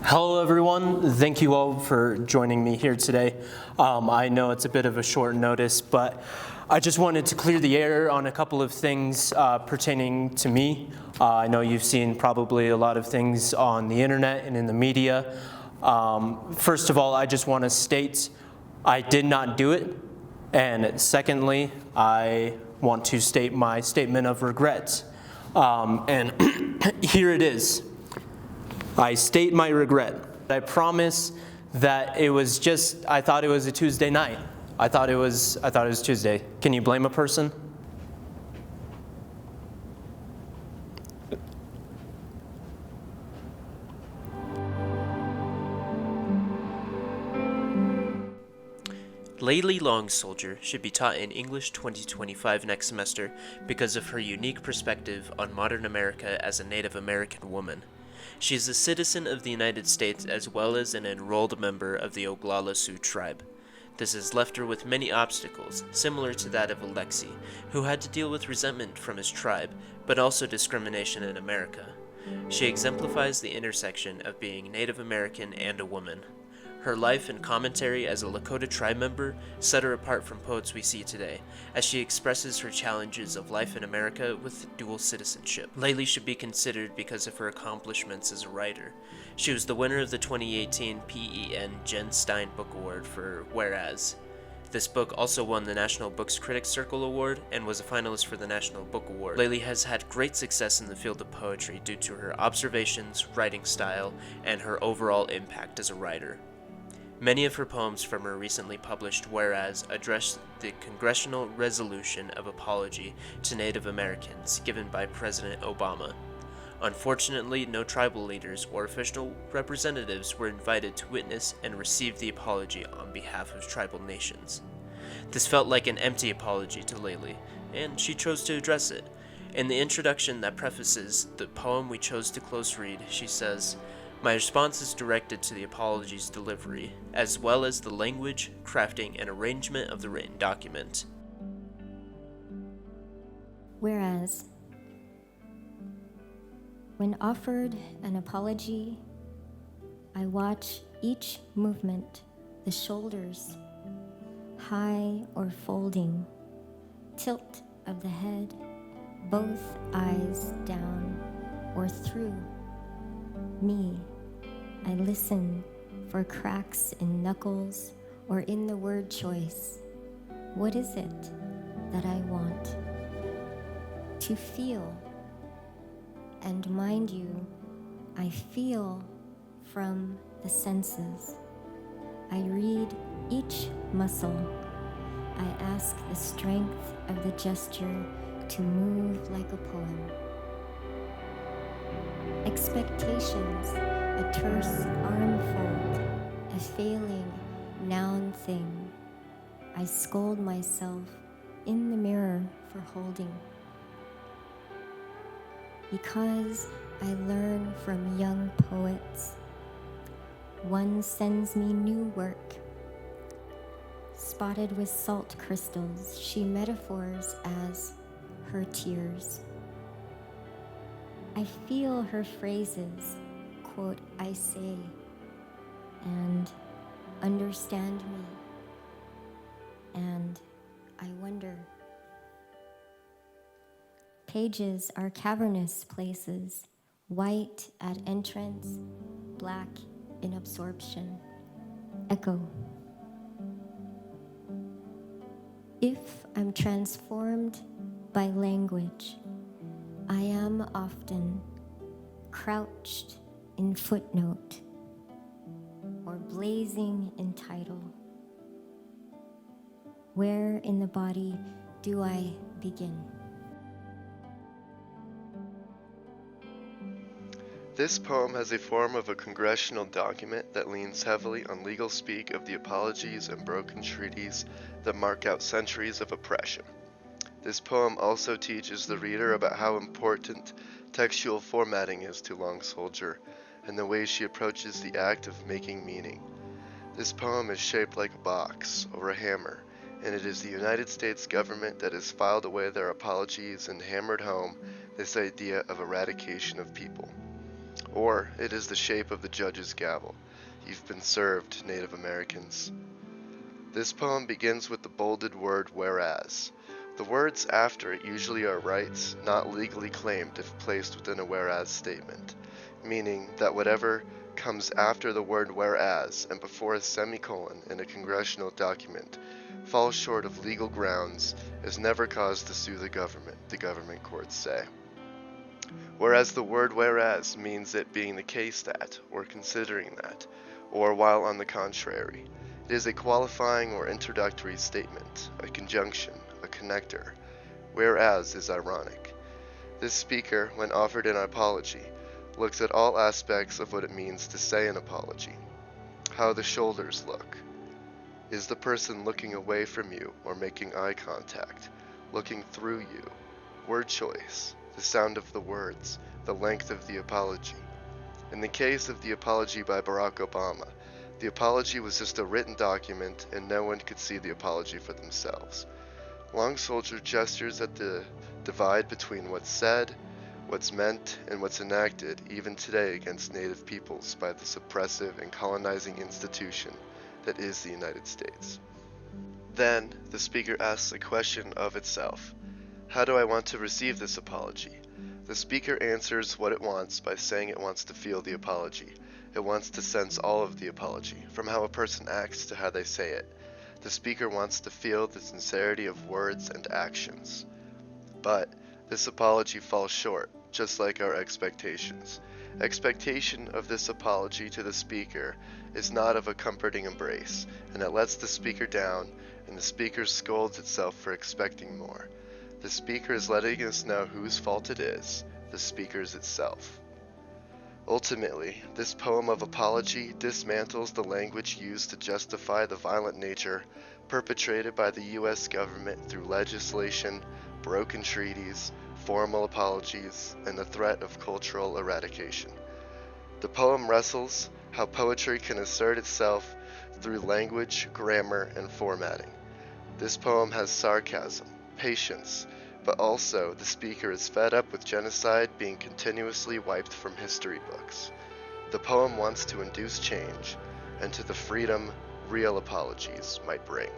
Hello everyone, thank you all for joining me here today. I know it's a bit of a short notice, but I just wanted to clear the air on a couple of things pertaining to me. I know you've seen probably a lot of things on the internet and in the media. First of all, I just want to state I did not do it. And secondly, I want to state my statement of regret. And here it is. I state my regret. I promise that it was just, I thought it was a Tuesday night. I thought it was Tuesday. Can you blame a person? Layli Long Soldier should be taught in English 2025 next semester because of her unique perspective on modern America as a Native American woman. She is a citizen of the United States as well as an enrolled member of the Oglala Sioux tribe. This has left her with many obstacles, similar to that of Alexi, who had to deal with resentment from his tribe, but also discrimination in America. She exemplifies the intersection of being Native American and a woman. Her life and commentary as a Lakota tribe member set her apart from poets we see today, as she expresses her challenges of life in America with dual citizenship. Layli should be considered because of her accomplishments as a writer. She was the winner of the 2018 PEN Jen Stein Book Award for Whereas. This book also won the National Books Critics Circle Award and was a finalist for the National Book Award. Layli has had great success in the field of poetry due to her observations, writing style, and her overall impact as a writer. Many of her poems from her recently published Whereas address the congressional resolution of apology to Native Americans given by President Obama. Unfortunately, no tribal leaders or official representatives were invited to witness and receive the apology on behalf of tribal nations. This felt like an empty apology to Layli, and she chose to address it. In the introduction that prefaces the poem we chose to close read, she says, "My response is directed to the apology's delivery, as well as the language, crafting, and arrangement of the written document." Whereas, when offered an apology, I watch each movement, the shoulders, high or folding, tilt of the head, both eyes down or through me. I listen for cracks in knuckles or in the word choice. What is it that I want to feel? And mind you, I feel from the senses. I read each muscle. I ask the strength of the gesture to move like a poem. Expectations, a terse arm fold, a failing noun thing. I scold myself in the mirror for holding. Because I learn from young poets, one sends me new work. Spotted with salt crystals, she metaphors as her tears. I feel her phrases, quote, I say, and understand me, and I wonder. Pages are cavernous places, white at entrance, black in absorption. Echo. If I'm transformed by language, I am often crouched in footnote or blazing in title. Where in the body do I begin? This poem has a form of a congressional document that leans heavily on legal speak of the apologies and broken treaties that mark out centuries of oppression. This poem also teaches the reader about how important textual formatting is to Long Soldier and the way she approaches the act of making meaning. This poem is shaped like a box or a hammer, and it is the United States government that has filed away their apologies and hammered home this idea of eradication of people. or it is the shape of the judge's gavel. You've been served, Native Americans. This poem begins with the bolded word whereas. The words after it usually are rights not legally claimed if placed within a whereas statement, meaning that whatever comes after the word whereas and before a semicolon in a congressional document falls short of legal grounds is never cause to sue the government courts say. Whereas the word whereas means it being the case that, or considering that, or while on the contrary. It is a qualifying or introductory statement, a conjunction, a connector. Whereas is ironic. This speaker, when offered an apology, looks at all aspects of what it means to say an apology. How the shoulders look. Is the person looking away from you or making eye contact? Looking through you? Word choice, the sound of the words, the length of the apology. In the case of the apology by Barack Obama, the apology was just a written document and no one could see the apology for themselves. Long Soldier gestures at the divide between what's said, what's meant, and what's enacted even today against Native peoples by the suppressive and colonizing institution that is the United States. Then, the speaker asks a question of itself. How do I want to receive this apology? The speaker answers what it wants by saying it wants to feel the apology. It wants to sense all of the apology, from how a person acts to how they say it. The speaker wants to feel the sincerity of words and actions. But this apology falls short, just like our expectations. Expectation of this apology to the speaker is not of a comforting embrace, and it lets the speaker down, and the speaker scolds itself for expecting more. The speaker is letting us know whose fault it is, the speaker's itself. Ultimately, this poem of apology dismantles the language used to justify the violent nature perpetrated by the U.S. government through legislation, broken treaties, formal apologies, and the threat of cultural eradication. The poem wrestles how poetry can assert itself through language, grammar, and formatting. This poem has sarcasm, patience, but also the speaker is fed up with genocide being continuously wiped from history books. The poem wants to induce change, and to the freedom real apologies might bring.